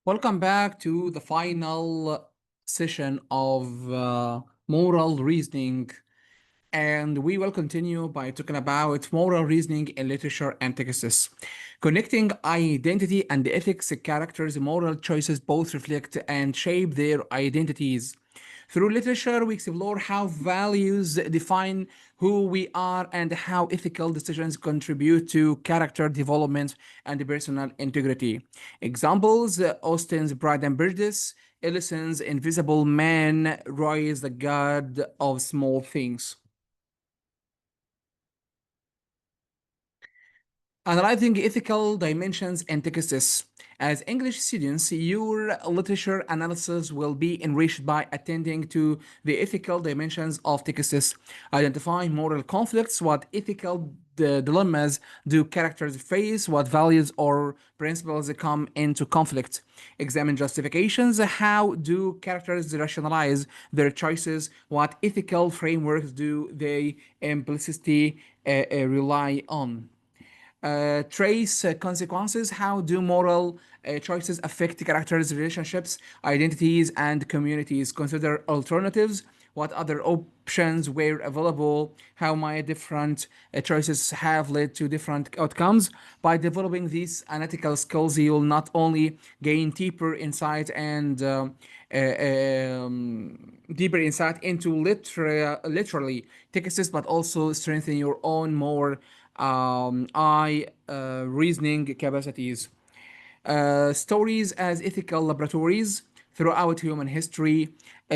Welcome back to the final session of moral reasoning. And we will continue by talking about moral reasoning in literature and texts. Connecting identity and ethics, characters, moral choices both reflect and shape their identities. Through literature, we explore how values define who we are and how ethical decisions contribute to character development and personal integrity. Examples: Austen's Pride and Prejudice, Ellison's Invisible Man, Roy's The God of Small Things. Analyzing ethical dimensions in texts. As English students, your literature analysis will be enriched by attending to the ethical dimensions of texts, identifying moral conflicts, what ethical dilemmas do characters face, what values or principles come into conflict. Examine justifications, how do characters rationalize their choices, what ethical frameworks do they implicitly rely on. Trace consequences. How do moral choices affect characters, relationships, identities, and communities? Consider alternatives. What other options were available? How might different choices have led to different outcomes? By developing these analytical skills, you'll not only gain deeper insight into literally texts, but also strengthen your own more reasoning capacities. Stories as ethical laboratories throughout human history.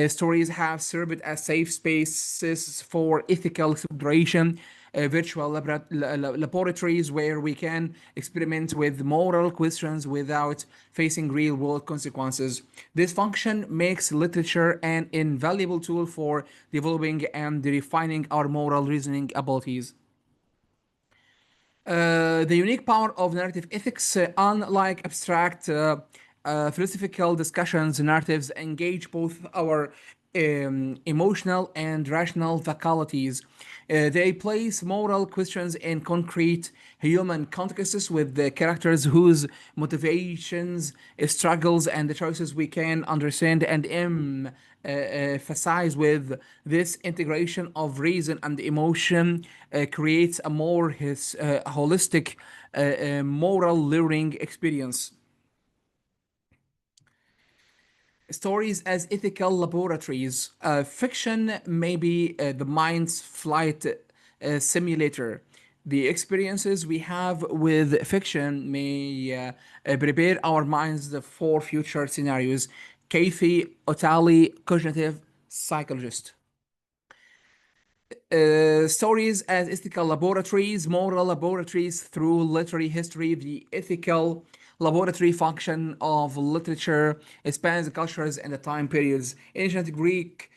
Stories have served as safe spaces for ethical exploration, virtual laboratories where we can experiment with moral questions without facing real world consequences. This function makes literature an invaluable tool for developing and refining our moral reasoning abilities. The unique power of narrative ethics, unlike abstract philosophical discussions, narratives engage both our emotional and rational faculties. They place moral questions in concrete human contexts with the characters whose motivations, struggles, and the choices we can understand and emphasize. With this integration of reason and emotion creates a more holistic moral learning experience. Stories as ethical laboratories. Fiction may be the mind's flight simulator. The experiences we have with fiction may prepare our minds for future scenarios. Kathy Otali, cognitive psychologist. Stories as ethical laboratories, moral laboratories through literary history. The ethical laboratory function of literature spans cultures and the time periods. Ancient Greek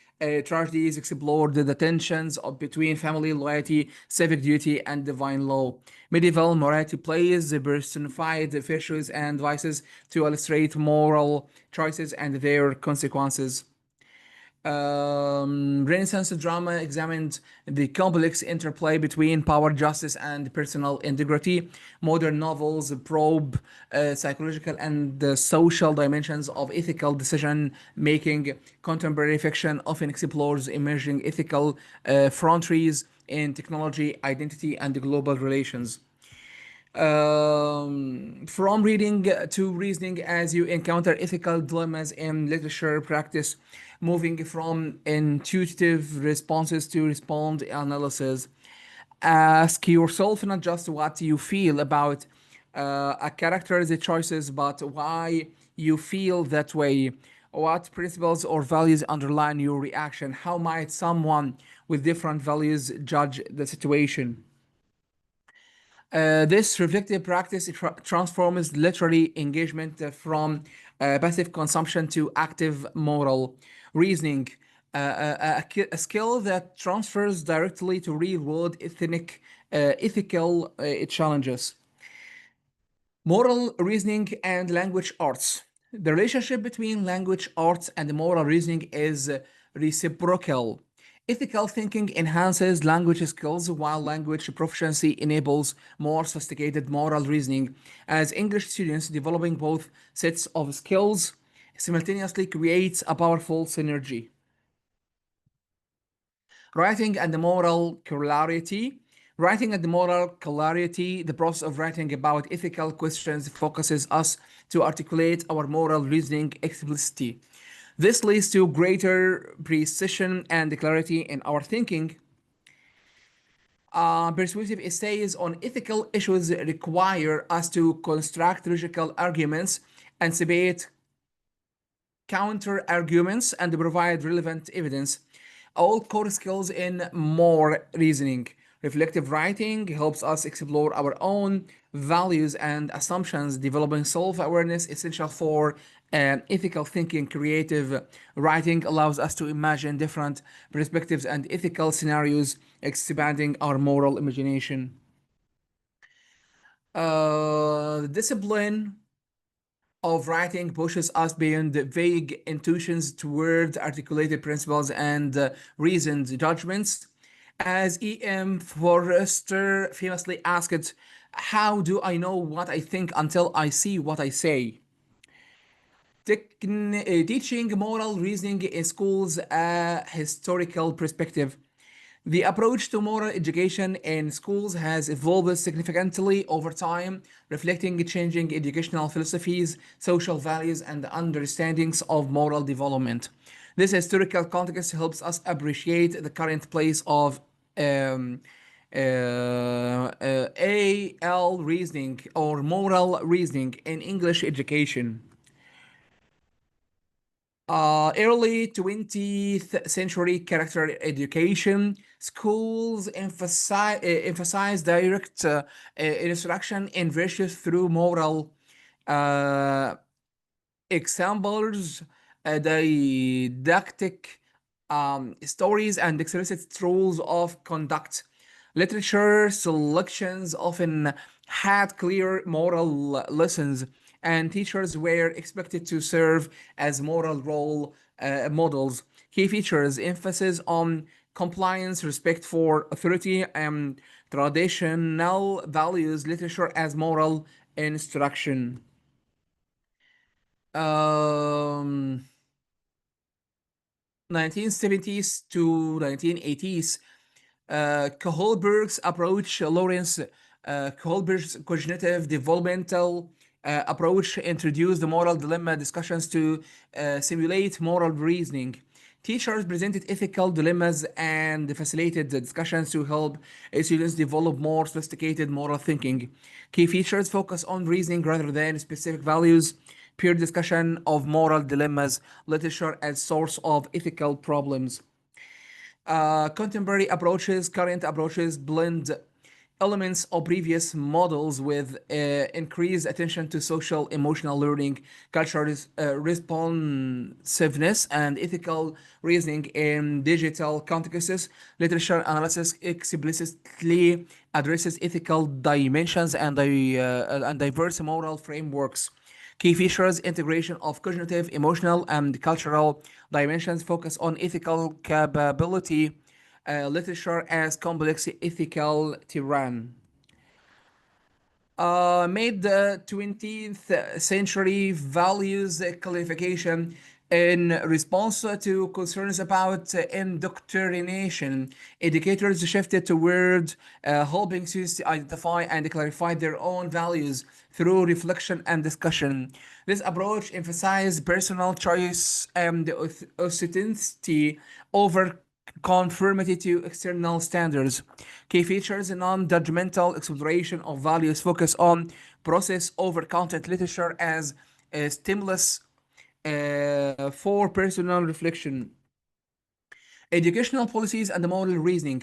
tragedies explored the tensions between family loyalty, civic duty, and divine law. Medieval morality plays personified virtues and vices to illustrate moral choices and their consequences. Renaissance drama examined the complex interplay between power, justice, and personal integrity. Modern novels probe psychological and social dimensions of ethical decision making. Contemporary fiction often explores emerging ethical frontiers in technology, identity, and global relations. From reading to reasoning, as you encounter ethical dilemmas in literature practice, moving from intuitive responses to respond analysis. Ask yourself not just what you feel about a character's choices, but why you feel that way. What principles or values underline your reaction? How might someone with different values judge the situation? This reflective practice transforms literary engagement from passive consumption to active moral reasoning, a skill that transfers directly to real-world ethical challenges. Moral reasoning and language arts. The relationship between language arts and moral reasoning is reciprocal. Ethical thinking enhances language skills, while language proficiency enables more sophisticated moral reasoning. As English students, developing both sets of skills simultaneously creates a powerful synergy. Writing and the moral clarity. Writing and the moral clarity, the process of writing about ethical questions focuses us to articulate our moral reasoning explicitly. This leads to greater precision and clarity in our thinking. Persuasive essays on ethical issues require us to construct logical arguments, anticipate counter arguments, and provide relevant evidence. All core skills in more reasoning. Reflective writing helps us explore our own values and assumptions, developing self awareness essential for ethical thinking. Creative writing allows us to imagine different perspectives and ethical scenarios, expanding our moral imagination. The discipline of writing pushes us beyond the vague intuitions toward articulated principles and reasoned judgments. As E.M. Forrester famously asked, how do I know what I think until I see what I say? Teaching moral reasoning in schools a historical perspective. The approach to moral education in schools has evolved significantly over time, reflecting changing educational philosophies, social values, and understandings of moral development. This historical context helps us appreciate the current place of um, AL reasoning or moral reasoning in English education. Early 20th century character education schools emphasize direct instruction in virtues through moral uh, examples, didactic stories, and explicit rules of conduct. Literature selections often had clear moral lessons, and teachers were expected to serve as moral role models. Key features emphasis on compliance, respect for authority, and traditional values, literature as moral instruction. Um, 1970s to 1980s, Kohlberg's approach, Lawrence Kohlberg's cognitive developmental approach introduced the moral dilemma discussions to simulate moral reasoning. Teachers presented ethical dilemmas and facilitated the discussions to help students develop more sophisticated moral thinking. Key features focus on reasoning rather than specific values, peer discussion of moral dilemmas, literature as source of ethical problems. Contemporary approaches, current approaches blend elements of previous models with increased attention to social emotional learning, cultural responsiveness, and ethical reasoning in digital contexts. Literature analysis explicitly addresses ethical dimensions and diverse moral frameworks. Key features integration of cognitive, emotional, and cultural dimensions focus on ethical capability, literature as complex ethical terrain. Made the 20th century values clarification in response to concerns about indoctrination. Educators shifted toward helping students to identify and clarify their own values through reflection and discussion. This approach emphasized personal choice and authenticity over conformity to external standards. Key features non-judgmental exploration of values focus on process over content literature as a stimulus for personal reflection. Educational policies and moral reasoning.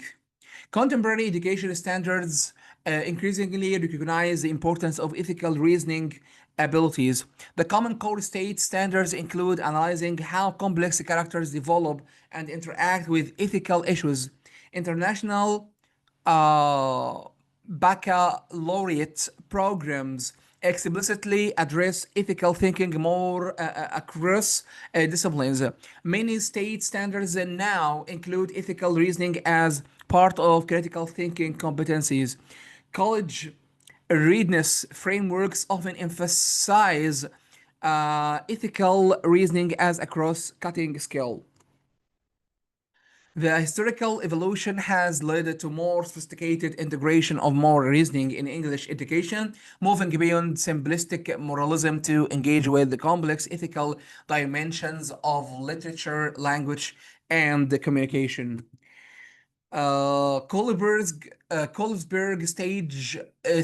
Contemporary education standards increasingly recognize the importance of ethical reasoning abilities. The Common Core State standards include analyzing how complex characters develop and interact with ethical issues. International uh, baccalaureate programs explicitly address ethical thinking more across disciplines. Many state standards now include ethical reasoning as part of critical thinking competencies. College readiness frameworks often emphasize ethical reasoning as a cross cutting skill. The historical evolution has led to more sophisticated integration of moral reasoning in English education, moving beyond simplistic moralism to engage with the complex ethical dimensions of literature, language, and the communication. Kohlberg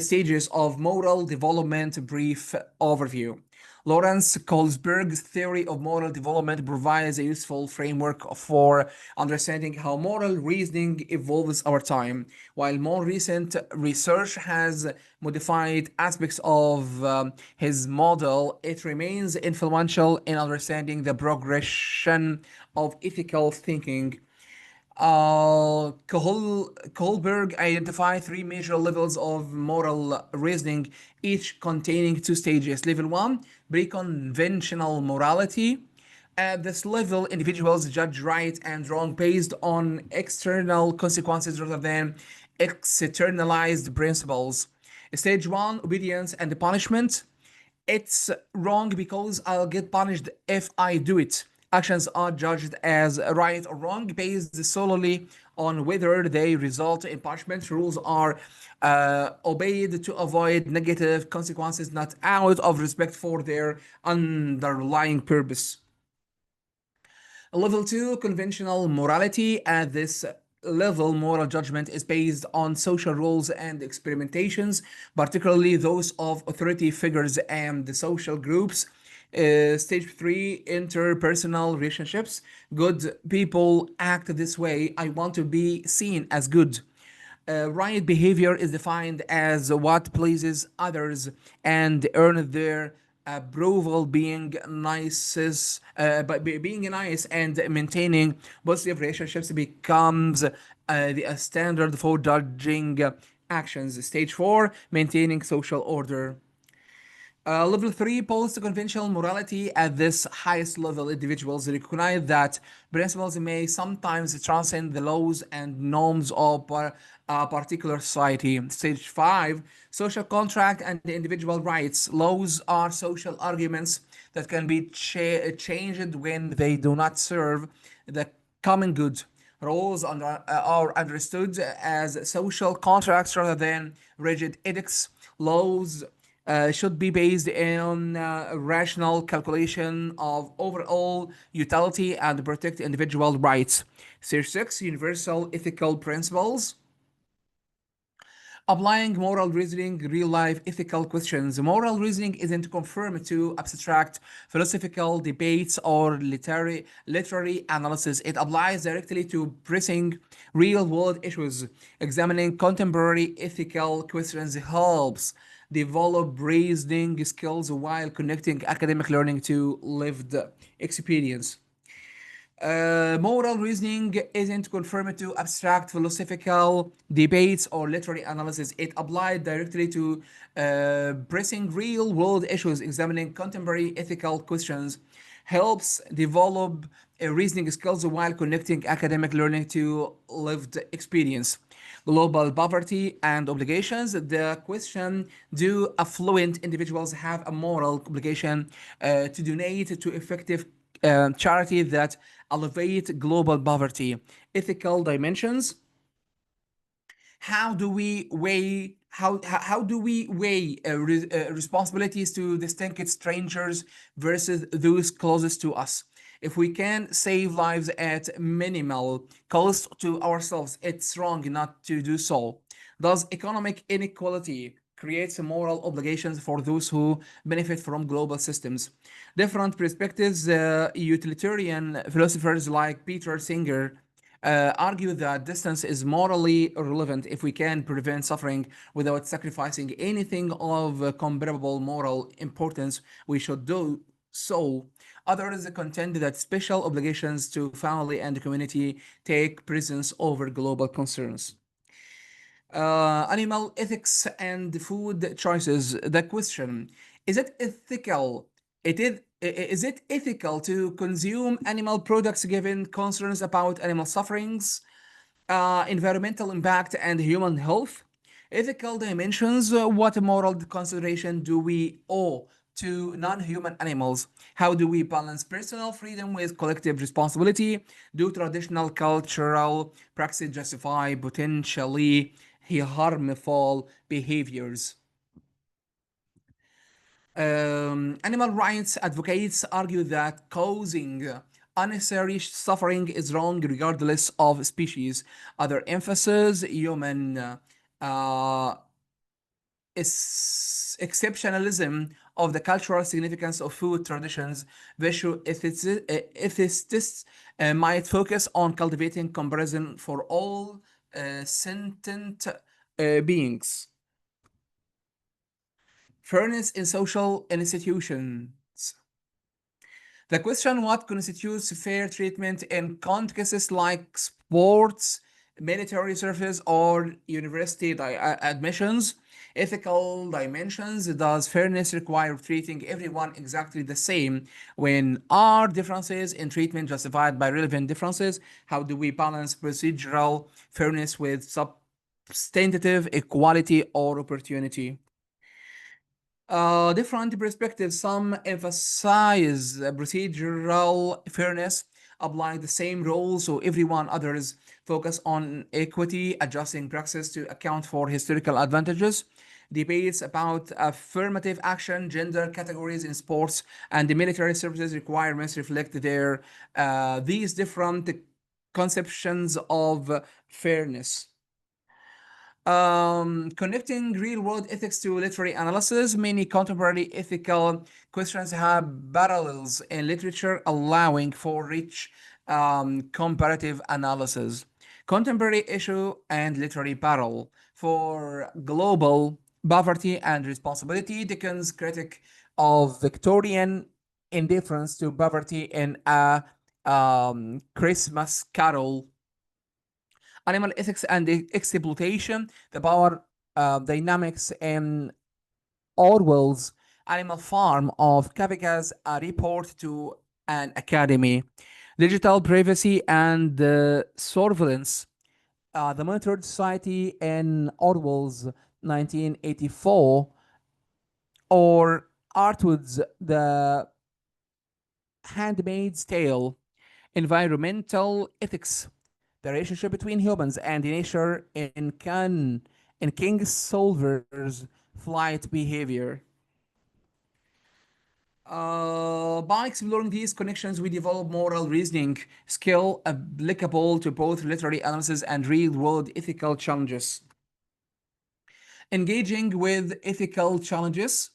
stages of moral development brief overview. Lawrence Kohlberg's theory of moral development provides a useful framework for understanding how moral reasoning evolves over time. While more recent research has modified aspects of his model, it remains influential in understanding the progression of ethical thinking. Kohlberg identified three major levels of moral reasoning, each containing two stages. Level one, pre-conventional morality. At this level, individuals judge right and wrong based on external consequences rather than externalized principles. Stage one, obedience and punishment. It's wrong because I'll get punished if I do it. Actions are judged as right or wrong based solely on whether they result in punishment. Rules are obeyed to avoid negative consequences, not out of respect for their underlying purpose. Level 2, conventional morality. At this level, moral judgment is based on social rules and experimentations, particularly those of authority figures and the social groups. Stage 3, interpersonal relationships. Good people act this way. I want to be seen as good. Right behavior is defined as what pleases others and earn their approval. Being being nice and maintaining positive relationships becomes the standard for judging actions. Stage 4, maintaining social order. Level 3, post-conventional morality. At this highest level, individuals recognize that principles may sometimes transcend the laws and norms of a particular society. Stage 5, social contract and individual rights. Laws are social arguments that can be changed when they do not serve the common good. Rules are understood as social contracts rather than rigid edicts. Laws should be based on rational calculation of overall utility and protect individual rights. Stage 6, universal ethical principles. Applying moral reasoning, real life ethical questions. Moral reasoning isn't confined to abstract philosophical debates or literary analysis. It applies directly to pressing real world issues. Examining contemporary ethical questions helps develop reasoning skills while connecting academic learning to lived experience. Moral reasoning isn't confined to abstract philosophical debates or literary analysis. It applied directly to pressing real world issues. Examining contemporary ethical questions helps develop reasoning skills while connecting academic learning to lived experience. Global poverty and obligations. The question: do affluent individuals have a moral obligation to donate to effective charity that elevate global poverty? Ethical dimensions. How do we weigh responsibilities to distinct strangers versus those closest to us? If we can save lives at minimal cost to ourselves, it's wrong not to do so. Does economic inequality create moral obligations for those who benefit from global systems? Different perspectives. Utilitarian philosophers like Peter Singer argue that distance is morally irrelevant. If we can prevent suffering without sacrificing anything of comparable moral importance, we should do so. Others contend that special obligations to family and community take precedence over global concerns. Animal ethics and food choices. The question: Is it ethical? Is it ethical to consume animal products given concerns about animal sufferings, environmental impact, and human health? Ethical dimensions. What moral consideration do we owe to non-human animals? How do we balance personal freedom with collective responsibility? Do traditional cultural practices justify potentially harmful behaviors? Animal rights advocates argue that causing unnecessary suffering is wrong regardless of species. Other emphasis human uh, exceptionalism of the cultural significance of food traditions. Ethicists might focus on cultivating comparison for all sentient beings. Fairness in social institutions. The question: What constitutes fair treatment in contexts like sports, military service, or university admissions? Ethical dimensions. Does fairness require treating everyone exactly the same? When are differences in treatment justified by relevant differences? How do we balance procedural fairness with substantive equality or opportunity? Different perspectives. Some emphasize procedural fairness, applying the same rules so everyone. Others focus on equity, adjusting praxis to account for historical advantages. Debates about affirmative action, gender categories in sports, and the military services requirements reflect these different conceptions of fairness. Connecting real-world ethics to literary analysis. Many contemporary ethical questions have parallels in literature, allowing for rich comparative analysis. Contemporary issue and literary parallel. For global poverty and responsibility, Dickens' critic of Victorian indifference to poverty in A Christmas Carol. Animal ethics and exploitation, the power dynamics in Orwell's Animal Farm of Kafka's A Report to an Academy. Digital privacy and surveillance, the monitored society in Orwell's 1984, or Artwood's The Handmaid's Tale. Environmental ethics, the relationship between humans and nature in King Solver's flight behavior. By exploring these connections, we develop moral reasoning skill applicable to both literary analysis and real-world ethical challenges. Engaging with ethical challenges.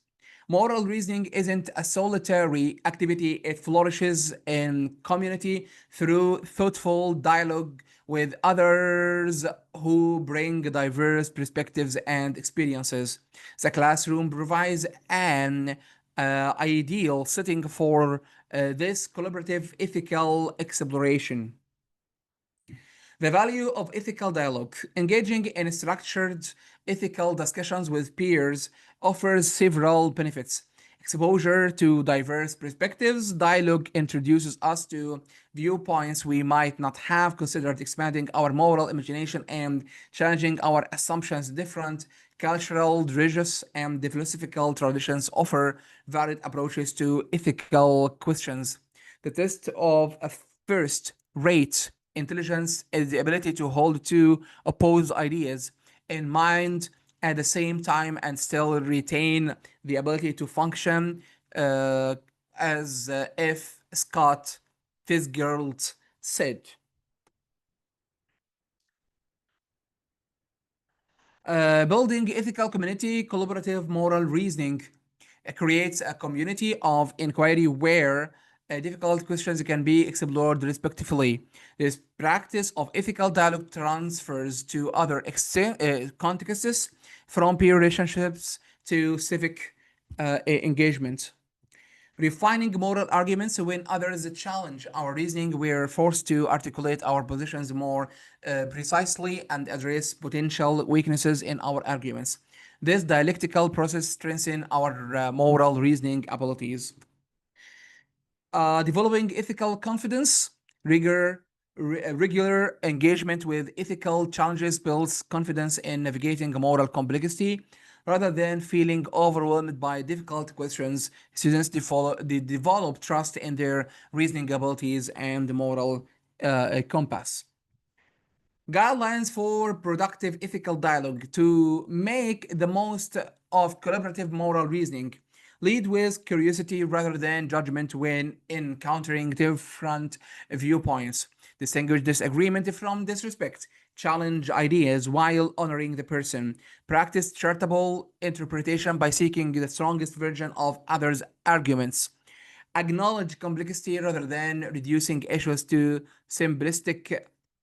Moral reasoning isn't a solitary activity, it flourishes in community through thoughtful dialogue with others who bring diverse perspectives and experiences. The classroom provides an ideal setting for this collaborative ethical exploration. The value of ethical dialogue. Engaging in structured ethical discussions with peers offers several benefits. Exposure to diverse perspectives. Dialogue introduces us to viewpoints we might not have considered, expanding our moral imagination and challenging our assumptions. Different cultural, religious, and philosophical traditions offer varied approaches to ethical questions. The test of a first rate intelligence is the ability to hold two opposed ideas in mind at the same time and still retain the ability to function as if Scott Fitzgerald said. Building ethical community, collaborative moral reasoning creates a community of inquiry where difficult questions can be explored respectfully. This practice of ethical dialogue transfers to other contexts, from peer relationships to civic engagement. Refining moral arguments when others challenge our reasoning, we're forced to articulate our positions more precisely and address potential weaknesses in our arguments. This dialectical process strengthens our moral reasoning abilities. Developing ethical confidence, regular engagement with ethical challenges builds confidence in navigating moral complexity. Rather than feeling overwhelmed by difficult questions, students develop trust in their reasoning abilities and moral compass. Guidelines for productive ethical dialogue to make the most of collaborative moral reasoning. Lead with curiosity rather than judgment when encountering different viewpoints. Distinguish disagreement from disrespect. Challenge ideas while honoring the person. Practice charitable interpretation by seeking the strongest version of others' arguments. Acknowledge complexity rather than reducing issues to simplistic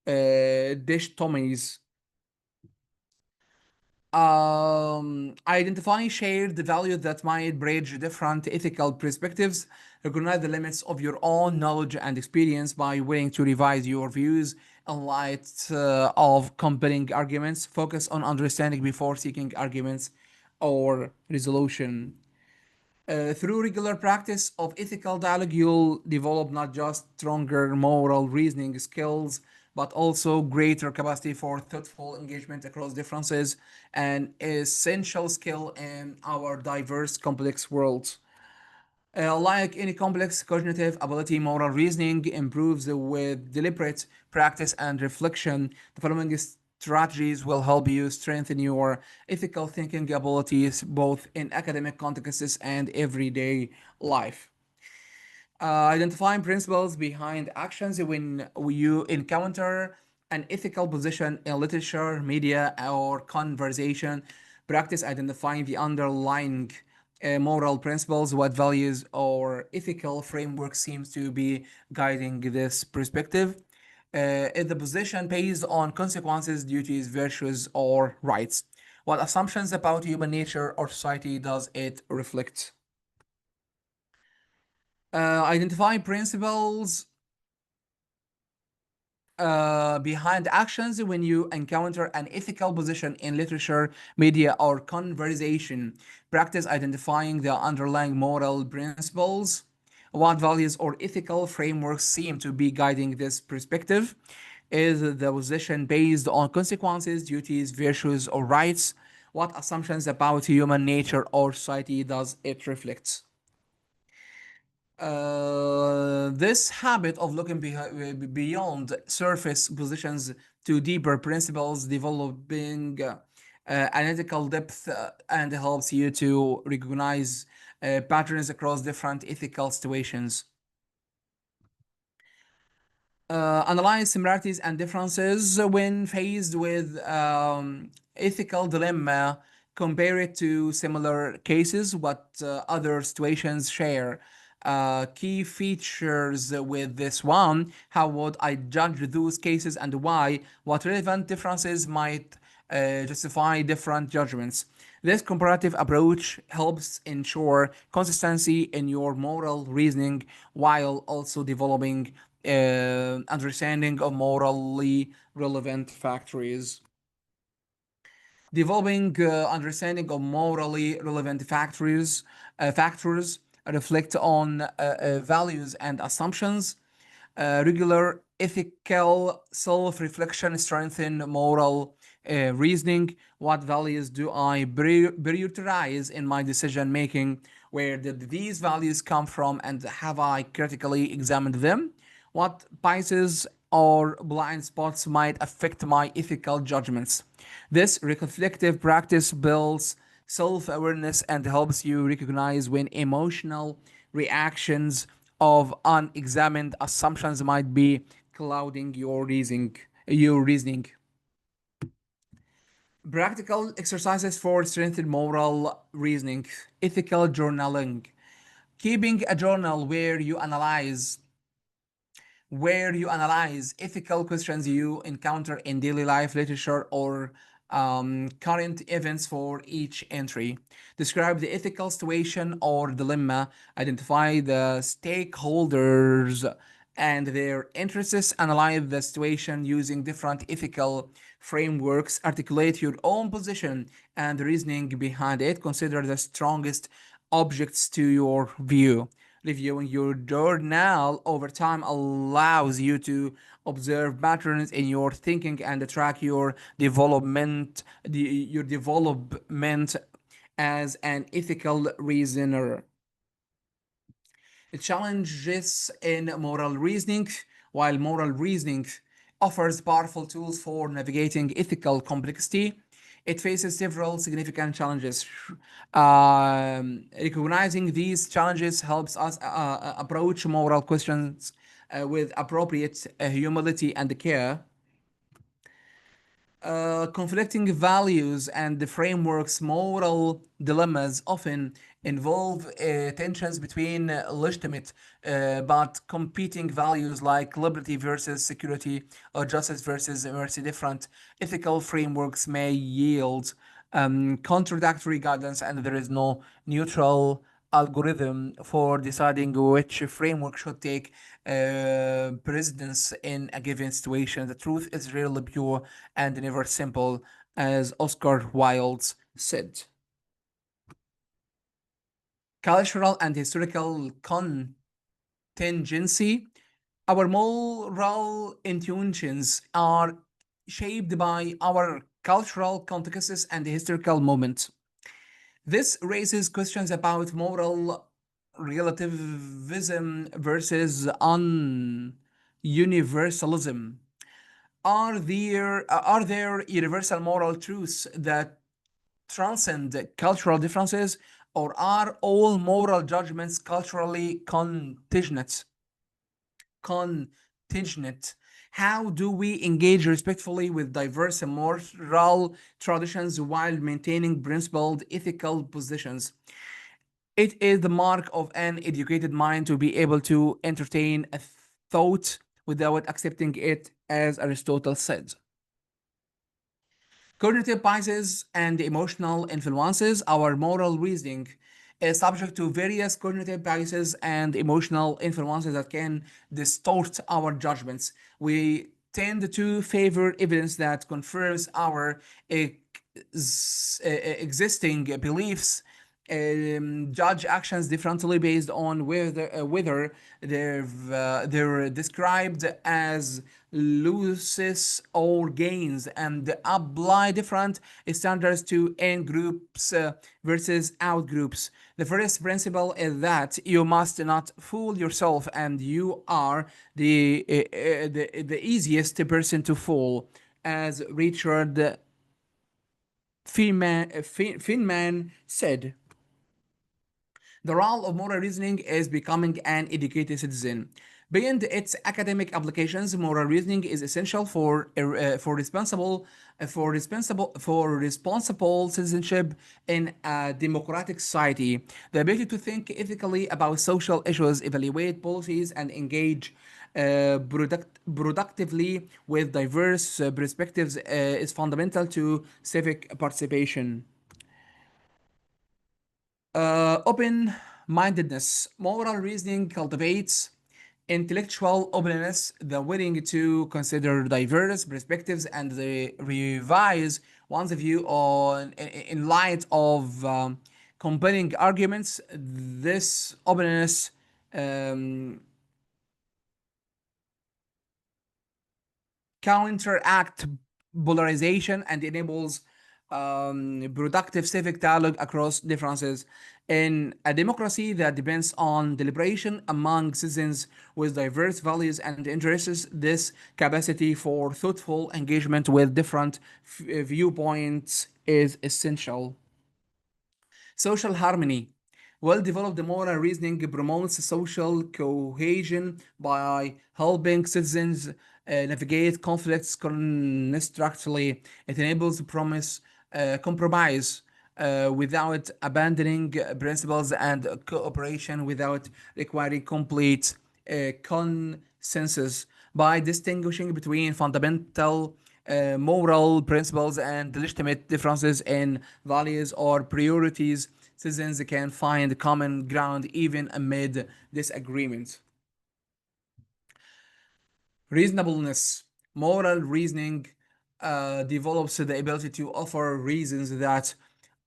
dichotomies. Identify shared values that might bridge different ethical perspectives. Recognize the limits of your own knowledge and experience by willing to revise your views in light of compelling arguments. Focus on understanding before seeking arguments or resolution. Through regular practice of ethical dialogue, you'll develop not just stronger moral reasoning skills, but also greater capacity for thoughtful engagement across differences, an essential skill in our diverse, complex world. Like any complex cognitive ability, moral reasoning improves with deliberate practice and reflection. The following strategies will help you strengthen your ethical thinking abilities both in academic contexts and everyday life. Identifying principles behind actions when you encounter an ethical position in literature, media, or conversation. Practice identifying the underlying moral principles, what values or ethical framework seems to be guiding this perspective. Is the position based on consequences, duties, virtues, or rights? What assumptions about human nature or society does it reflect? Identifying principles behind actions when you encounter an ethical position in literature, media, or conversation. Practice identifying the underlying moral principles. What values or ethical frameworks seem to be guiding this perspective? Is the position based on consequences, duties, virtues, or rights? What assumptions about human nature or society does it reflect? This habit of looking beyond surface positions to deeper principles, developing analytical depth, and helps you to recognize patterns across different ethical situations. Analyze similarities and differences when faced with ethical dilemma. Compare it to similar cases, what other situations share. Key features with this one. How would I judge those cases and why? What relevant differences might justify different judgments? This comparative approach helps ensure consistency in your moral reasoning while also developing understanding of morally relevant factors. Developing understanding of morally relevant factors reflect on values and assumptions. Regular ethical self-reflection strengthen moral reasoning. What values do I prioritize in my decision making? Where did these values come from, and have I critically examined them? What biases or blind spots might affect my ethical judgments? This reflective practice builds self awareness and helps you recognize when emotional reactions of unexamined assumptions might be clouding your reasoning. Your reasoning. Practical exercises for strengthened moral reasoning, ethical journaling. Keeping a journal where you analyze ethical questions you encounter in daily life, literature, or current events for each entry. Describe the ethical situation or dilemma. Identify the stakeholders and their interests. Analyze the situation using different ethical frameworks. Articulate your own position and reasoning behind it. Consider the strongest objects to your view. Reviewing your journal over time allows you to observe patterns in your thinking and track your development as an ethical reasoner. Challenges in moral reasoning. While moral reasoning offers powerful tools for navigating ethical complexity, it faces several significant challenges. Recognizing these challenges helps us approach moral questions with appropriate humility and care. Conflicting values and the frameworks, moral dilemmas often involve tensions between legitimate but competing values like liberty versus security or justice versus mercy. Different ethical frameworks may yield contradictory guidance, and there is no neutral algorithm for deciding which framework should take precedence in a given situation. The truth is rarely pure and never simple, as Oscar Wilde said. Cultural and historical contingency. Our moral intentions are shaped by our cultural contexts and historical moments. This raises questions about moral relativism versus universalism. Are there universal moral truths that transcend cultural differences, or are all moral judgments culturally contingent? How do we engage respectfully with diverse moral traditions while maintaining principled ethical positions? It is the mark of an educated mind to be able to entertain a thought without accepting it, as Aristotle said. Cognitive biases and emotional influences. Our moral reasoning is subject to various cognitive biases and emotional influences that can distort our judgments. We tend to favor evidence that confirms our existing beliefs, judge actions differently based on whether they're described as losses or gains, and apply different standards to in groups versus out groups. The first principle is that you must not fool yourself, and you are the easiest person to fool, as Richard Feynman said. The role of moral reasoning is becoming an educated citizen. Beyond its academic applications, moral reasoning is essential for responsible citizenship in a democratic society. The ability to think ethically about social issues, evaluate policies, and engage productively with diverse perspectives is fundamental to civic participation. Open mindedness. Moral reasoning cultivates intellectual openness, the willing to consider diverse perspectives and revise one's view in light of compelling arguments. This openness um, counteract polarization and enables productive civic dialogue across differences. In a democracy that depends on deliberation among citizens with diverse values and interests, this capacity for thoughtful engagement with different viewpoints is essential. Social harmony. Well developed moral reasoning promotes social cohesion by helping citizens navigate conflicts constructively. It enables compromise without abandoning principles, and cooperation without requiring complete consensus. By distinguishing between fundamental moral principles and legitimate differences in values or priorities, citizens can find common ground even amid disagreement. Reasonableness. Moral reasoning develops the ability to offer reasons that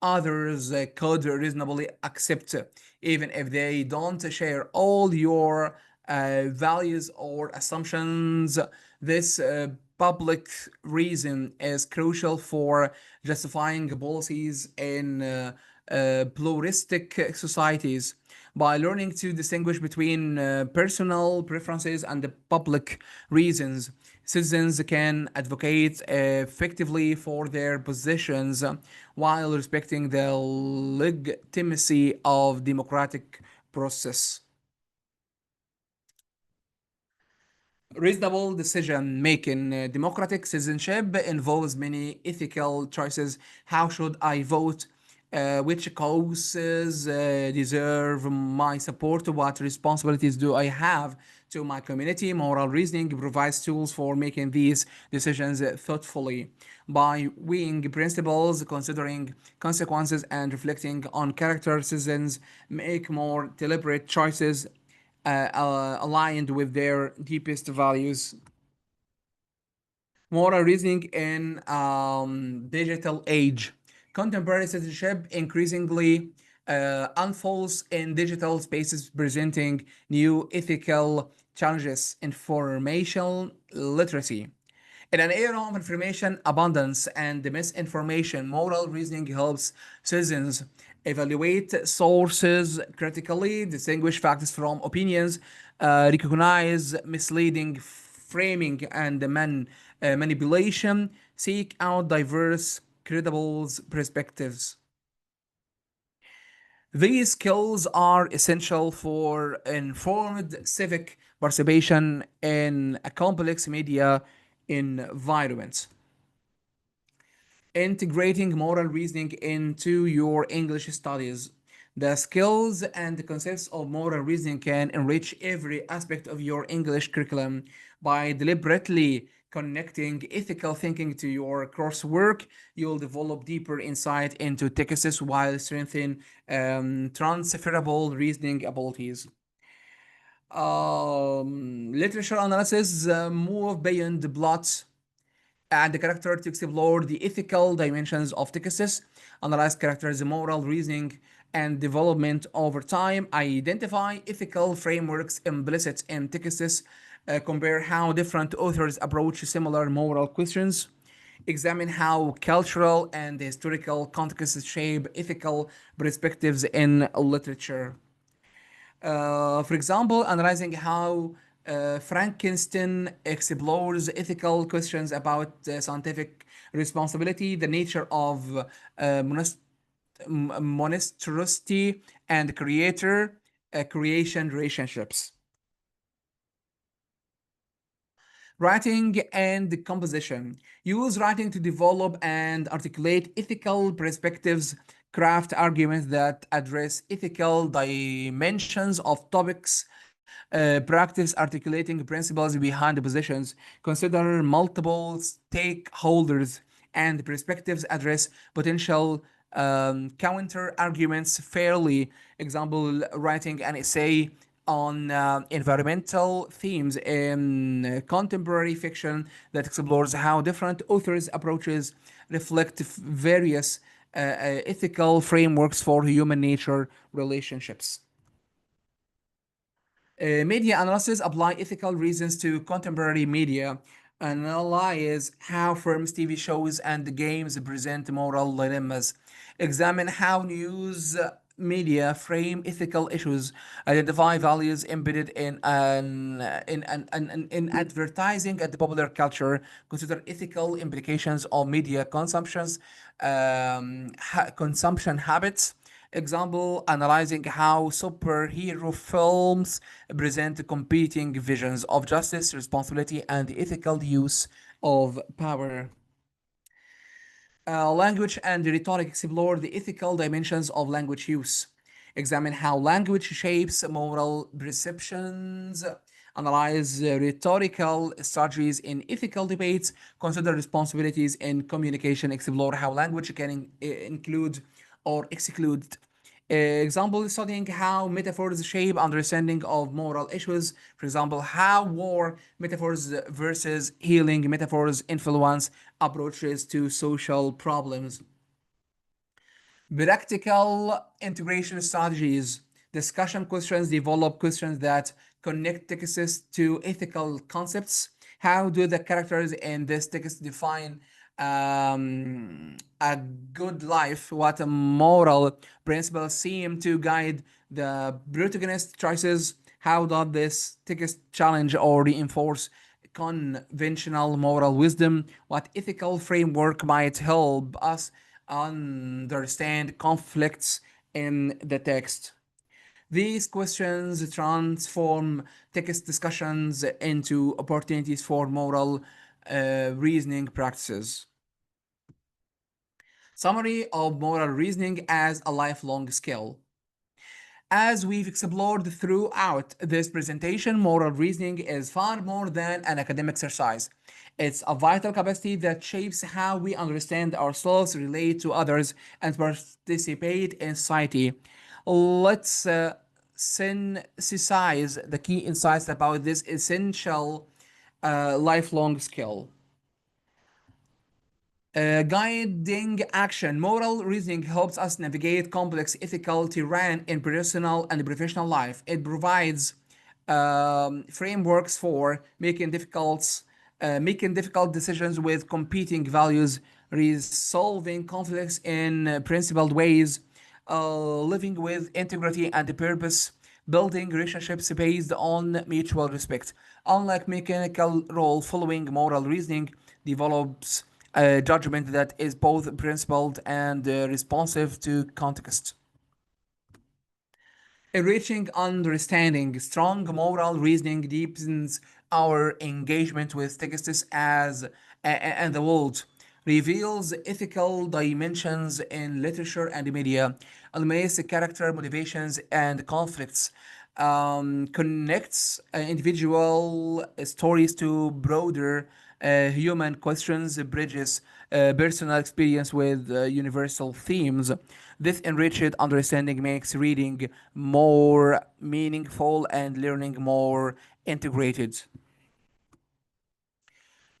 others could reasonably accept, even if they don't share all your values or assumptions. This public reason is crucial for justifying policies in pluralistic societies. By learning to distinguish between personal preferences and the public reasons, citizens can advocate effectively for their positions while respecting the legitimacy of democratic process. Reasonable decision making. Democratic citizenship involves many ethical choices. How should I vote? Which causes deserve my support? What responsibilities do I have to my community? Moral reasoning provides tools for making these decisions thoughtfully. By weighing principles, considering consequences, and reflecting on character, citizens make more deliberate choices aligned with their deepest values. Moral reasoning in digital age. Contemporary citizenship increasingly unfolds in digital spaces, presenting new ethical challenges. Information literacy. In an era of information abundance and misinformation, moral reasoning helps citizens evaluate sources critically, distinguish facts from opinions, recognize misleading framing and manipulation, seek out diverse, credible perspectives. These skills are essential for informed civic participation in a complex media environment. Integrating moral reasoning into your English studies. The skills and the concepts of moral reasoning can enrich every aspect of your English curriculum by deliberately connecting ethical thinking to your coursework. You'll develop deeper insight into texts while strengthening transferable reasoning abilities. Literature analysis move beyond the plot and the character to explore the ethical dimensions of texts, analyze characters' moral reasoning and development over time, identify ethical frameworks implicit in texts, compare how different authors approach similar moral questions, examine how cultural and historical contexts shape ethical perspectives in literature. For example, analyzing how Frankenstein explores ethical questions about scientific responsibility, the nature of monstrosity, and creator creation relationships. Writing and composition. Use writing to develop and articulate ethical perspectives, craft arguments that address ethical dimensions of topics, practice articulating principles behind the positions, consider multiple stakeholders and perspectives, address potential counter arguments fairly. Example, writing an essay on environmental themes in contemporary fiction that explores how different authors' approaches reflect various ethical frameworks for human nature relationships. Media analysis apply ethical reasons to contemporary media, analyze how films, TV shows, and games present moral dilemmas, examine how news media frame ethical issues, identify values embedded in advertising and popular culture, consider ethical implications of media consumption habits. Example, analyzing how superhero films present competing visions of justice, responsibility, and the ethical use of power. Language and rhetoric explore the ethical dimensions of language use. Examine how language shapes moral perceptions. analyze rhetorical strategies in ethical debates, consider responsibilities in communication, explore how language can include or exclude. Example, studying how metaphors shape understanding of moral issues. For example, how war metaphors versus healing metaphors influence approaches to social problems. Practical integration strategies. Discussion questions develop questions that connect texts to ethical concepts. How do the characters in this text define a good life? What moral principles seem to guide the protagonist's choices? How does this text challenge or reinforce conventional moral wisdom? What ethical framework might help us understand conflicts in the text? These questions transform text discussions into opportunities for moral reasoning practices. Summary of moral reasoning as a lifelong skill. As we've explored throughout this presentation, moral reasoning is far more than an academic exercise. It's a vital capacity that shapes how we understand ourselves, relate to others, and participate in society. Let's synthesize the key insights about this essential lifelong skill. Guiding action. Moral reasoning helps us navigate complex ethical terrain in personal and professional life. It provides frameworks for making difficult decisions with competing values, resolving conflicts in principled ways, living with integrity and purpose, building relationships based on mutual respect. Unlike mechanical role following, moral reasoning develops a judgment that is both principled and responsive to context. Enriching understanding. Strong moral reasoning deepens our engagement with texts and the world, reveals ethical dimensions in literature and media, illuminates character motivations and conflicts, connects individual stories to broader human questions, bridges personal experience with universal themes. This enriched understanding makes reading more meaningful and learning more integrated.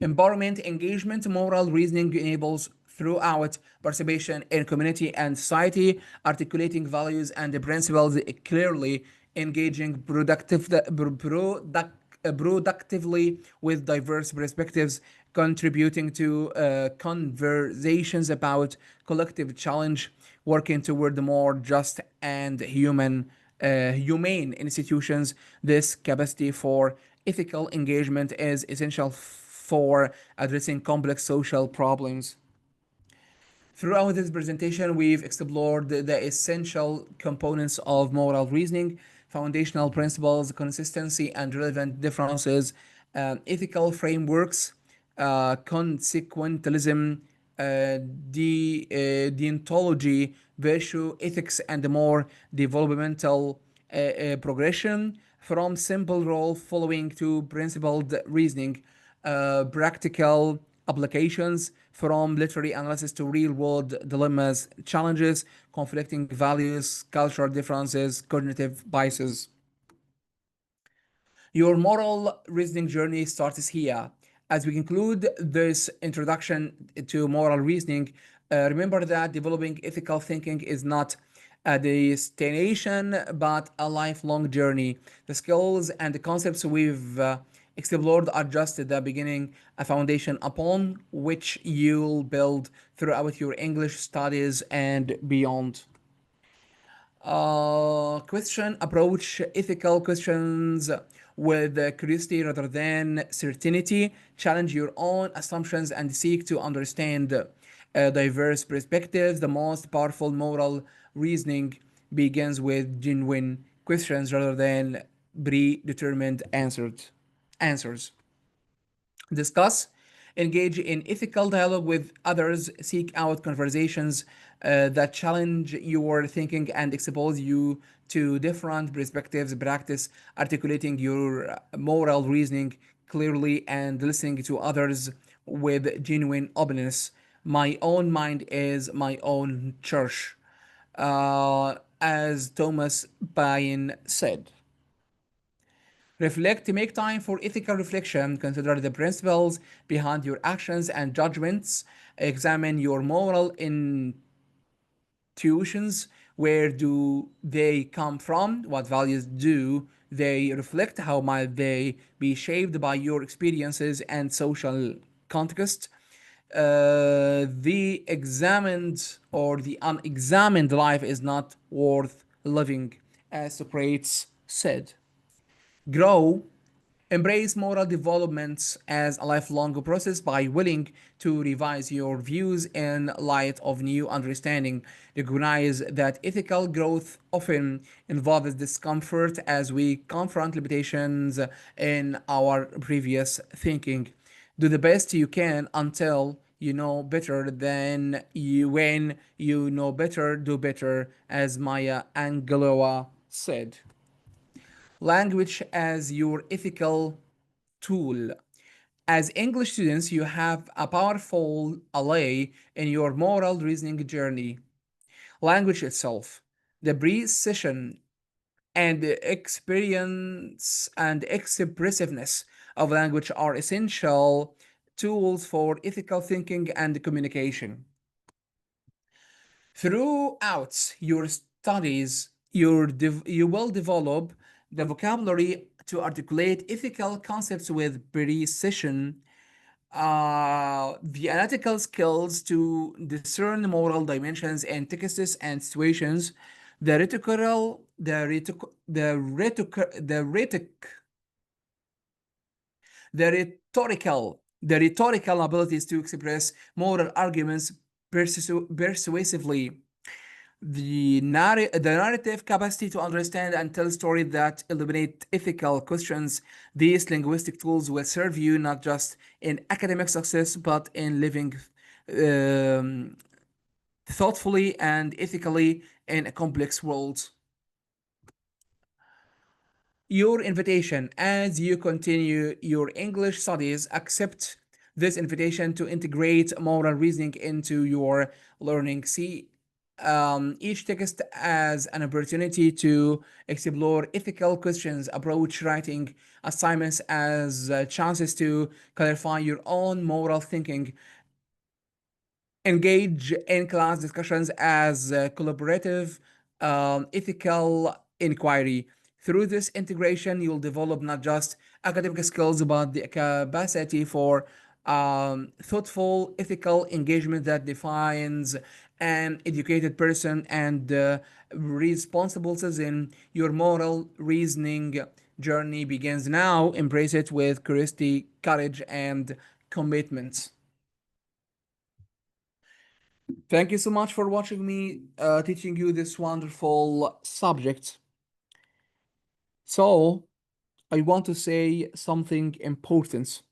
Empowerment, engagement, moral reasoning enables throughout participation in community and society, articulating values and principles clearly, engaging productively with diverse perspectives, contributing to conversations about collective challenge, working toward more just and humane institutions. This capacity for ethical engagement is essential for addressing complex social problems. Throughout this presentation, we've explored the essential components of moral reasoning, foundational principles, consistency and relevant differences, ethical frameworks, consequentialism, deontology, virtue, ethics, and more developmental progression from simple rule following to principled reasoning, practical applications from literary analysis to real world dilemmas, challenges, conflicting values, cultural differences, cognitive biases. Your moral reasoning journey starts here. As we conclude this introduction to moral reasoning, remember that developing ethical thinking is not a destination but a lifelong journey. The skills and the concepts we've explored are just the beginning, a foundation upon which you'll build throughout your English studies and beyond. Question approach ethical questions with curiosity rather than certainty. Challenge your own assumptions and seek to understand diverse perspectives. The most powerful moral reasoning begins with genuine questions rather than predetermined answers. Discuss, engage in ethical dialogue with others, seek out conversations that challenge your thinking and expose you to different perspectives, practice articulating your moral reasoning clearly and listening to others with genuine openness. My own mind is my own church, as Thomas Paine said. Reflect, make time for ethical reflection, consider the principles behind your actions and judgments, examine your moral intuitions. Where do they come from? What values do they reflect? How might they be shaped by your experiences and social context? The examined or the unexamined life is not worth living, as Socrates said. Grow. Embrace moral developments as a lifelong process by willing to revise your views in light of new understanding. Recognize that ethical growth often involves discomfort as we confront limitations in our previous thinking. Do the best you can until you know better than you when you know better, do better, as Maya Angelou said. Language as your ethical tool. As English students, you have a powerful ally in your moral reasoning journey. Language itself, the precision and the experience and expressiveness of language are essential tools for ethical thinking and communication. Throughout your studies, you will develop the vocabulary to articulate ethical concepts with precision, the analytical skills to discern moral dimensions in texts and situations, the rhetorical, the rhetorical abilities to express moral arguments persuasively, the narrative capacity to understand and tell stories that illuminate ethical questions. These linguistic tools will serve you not just in academic success, but in living um, thoughtfully and ethically in a complex world. Your invitation as you continue your English studies, accept this invitation to integrate moral reasoning into your learning. See each text as an opportunity to explore ethical questions, approach writing assignments as chances to clarify your own moral thinking, engage in class discussions as collaborative, ethical inquiry. Through this integration, you'll develop not just academic skills, but the capacity for thoughtful, ethical engagement that defines an educated person and responsible citizen. Your moral reasoning journey begins now. Embrace it with curiosity, courage, and commitment. Thank you so much for watching me teaching you this wonderful subject. So, I want to say something important.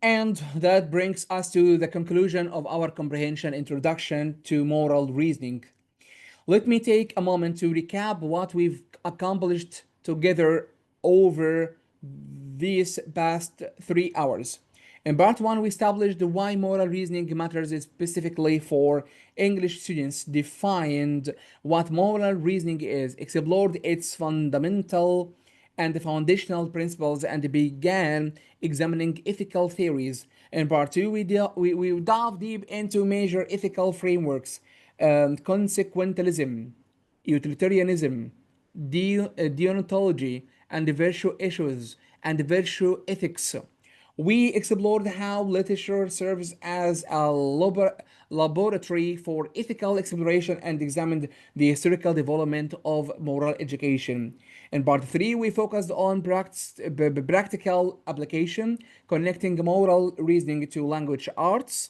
And that brings us to the conclusion of our comprehension introduction to moral reasoning. Let me take a moment to recap what we've accomplished together over these past 3 hours. In part one, we established why moral reasoning matters specifically for English students, defined what moral reasoning is, explored its fundamental and foundational principles, and began examining ethical theories. In part two, we dive deep into major ethical frameworks, consequentialism, utilitarianism, deontology, and virtue issues, and virtue ethics. We explored how literature serves as a laboratory for ethical exploration and examined the historical development of moral education. In part 3, we focused on practical application, connecting moral reasoning to language arts.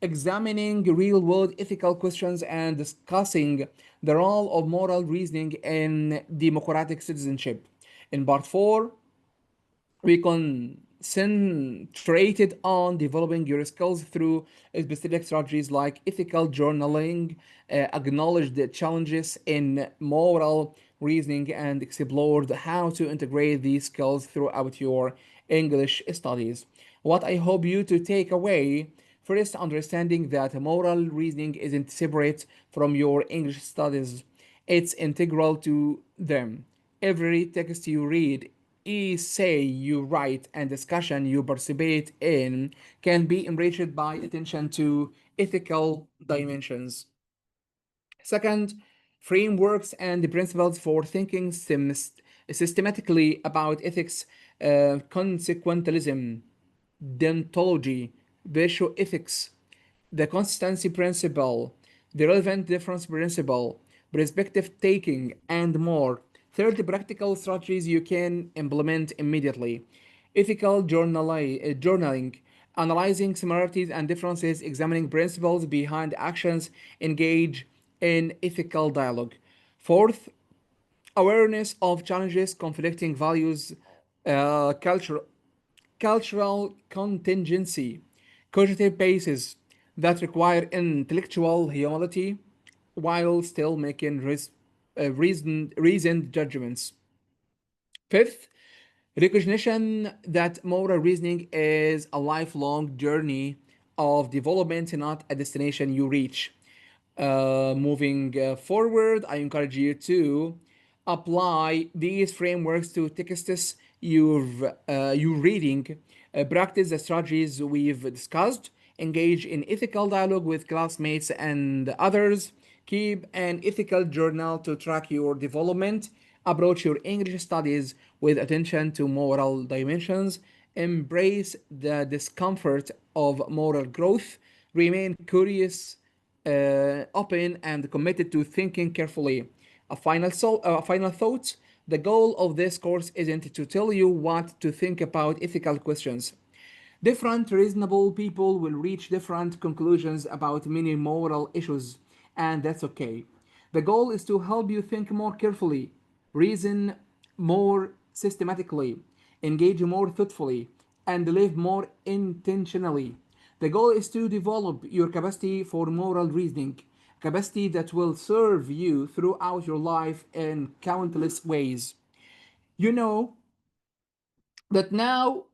examining real world ethical questions and discussing the role of moral reasoning in democratic citizenship. In part 4, we concentrated on developing your skills through specific strategies like ethical journaling, acknowledged the challenges in moral reasoning, and explored how to integrate these skills throughout your English studies. What I hope you to take away: first, understanding that moral reasoning isn't separate from your English studies, it's integral to them. Every text you read, essay you write, and discussion you participate in can be enriched by attention to ethical dimensions. Second, frameworks and principles for thinking systematically about ethics, consequentialism, deontology, virtue ethics, the consistency principle, the relevant difference principle, perspective taking, and more. Third, practical strategies you can implement immediately. Ethical journaling, analyzing similarities and differences, examining principles behind actions, engage in ethical dialogue. Fourth, awareness of challenges, conflicting values, culture, cultural contingency, cognitive bases that require intellectual humility while still making reasoned judgments. Fifth, recognition that moral reasoning is a lifelong journey of development, not a destination you reach. Moving forward, I encourage you to apply these frameworks to texts you're reading, practice the strategies we've discussed, engage in ethical dialogue with classmates and others, keep an ethical journal to track your development, approach your English studies with attention to moral dimensions, embrace the discomfort of moral growth, remain curious, open, and committed to thinking carefully. A final thought: the goal of this course isn't to tell you what to think about ethical questions. Different reasonable people will reach different conclusions about many moral issues, and that's okay. The goal is to help you think more carefully, reason more systematically, engage more thoughtfully, and live more intentionally. The goal is to develop your capacity for moral reasoning, capacity that will serve you throughout your life in countless ways. You know that now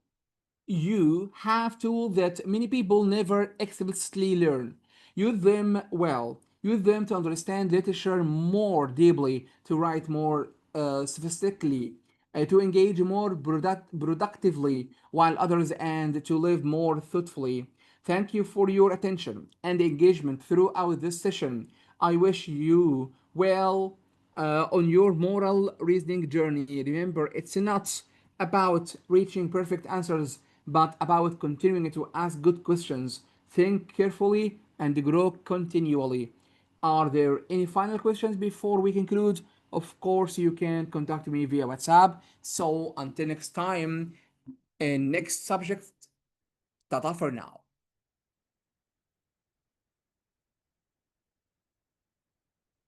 you have tools that many people never explicitly learn. Use them well. Use them to understand literature more deeply, to write more sophisticatedly, to engage more productively while others, and to live more thoughtfully. Thank you for your attention and engagement throughout this session. I wish you well on your moral reasoning journey. Remember, it's not about reaching perfect answers, but about continuing to ask good questions, think carefully, and grow continually. Are there any final questions before we conclude? Of course, you can contact me via WhatsApp. So until next time, and next subject, tata for now.